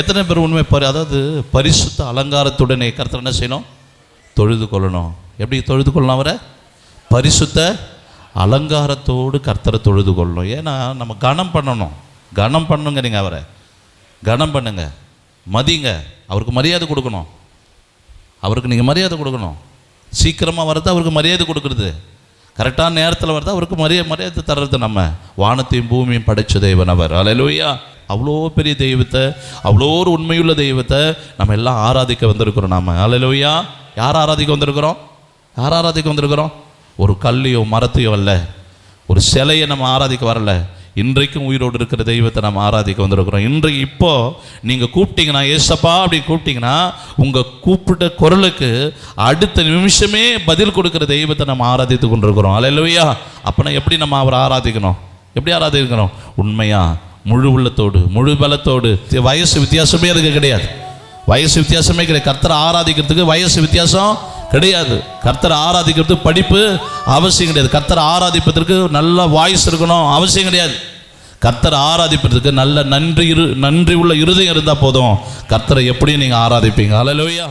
எத்தனை பேர் உண்மை அதாவது பரிசுத்த அலங்காரத்துடனே கர்த்தர் என்ன செய்யணும்? தொழுது கொள்ளணும். எப்படி தொழுது கொள்ளணும்? அவரை பரிசுத்த அலங்காரத்தோடு கர்த்தரை தொழுது கொள்ளணும். ஏன்னா நம்ம கனம் பண்ணணும். கனம் பண்ணுங்க. நீங்கள் அவரை கனம் பண்ணுங்க, மதிங்க, அவருக்கு மரியாதை கொடுக்கணும். அவருக்கு நீங்கள் மரியாதை கொடுக்கணும். சீக்கிரமாக வரது அவருக்கு மரியாதை கொடுக்குறது, கரெக்டான நேரத்தில் வரது அவருக்கு மரியாதை தர்றது. நம்ம வானத்தையும் பூமியும் படைச்ச தேவன் அவர். அல்லேலூயா. அவ்வளோ பெரிய தெய்வத்தை, அவ்வளோ ஒரு உண்மையுள்ள தெய்வத்தை நம்ம எல்லாம் ஆராதிக்க வந்திருக்கிறோம். நாம் அல்லேலூயா. யார் ஆராதிக்க வந்திருக்கிறோம்? யார் ஆராதிக்க வந்திருக்கிறோம்? ஒரு கல்லையோ மரத்தையோ அல்ல, ஒரு சிலையை நம்ம ஆராதிக்க வரல. இன்றைக்கும் உயிரோடு இருக்கிற தெய்வத்தை நம்ம ஆராதிக்க வந்திருக்கிறோம். இன்றைக்கு இப்போது நீங்கள் கூப்பிட்டீங்கன்னா, ஏசப்பா அப்படி கூப்பிட்டீங்கன்னா, உங்கள் கூப்பிட்ட குரலுக்கு அடுத்த நிமிஷமே பதில் கொடுக்குற தெய்வத்தை நம்ம ஆராதித்து கொண்டிருக்கிறோம். அல்லேலூயா. அப்போனா எப்படி நம்ம அவரை ஆராதிக்கணும்? எப்படி ஆராதிக்கணும்? உண்மையா, முழு உள்ளத்தோடு, முழு பலத்தோடு. வயசு வித்தியாசமே அதுக்கு கிடையாது. வயசு வித்தியாசமே கிடையாது. கர்த்தரை ஆராதிக்கிறதுக்கு வயசு வித்தியாசம் கிடையாது. கர்த்தரை ஆராதிக்கிறதுக்கு படிப்பு அவசியம் கிடையாது. கர்த்தரை ஆராதிப்பதற்கு நல்ல வாய்ஸ் இருக்கணும் அவசியம் கிடையாது. கர்த்தரை ஆராதிப்பதற்கு நல்ல நன்றி உள்ள இருதயம் இருந்தால் போதும். கர்த்தரை எப்படியும் நீங்கள் ஆராதிப்பீங்க. அல்லேலூயா.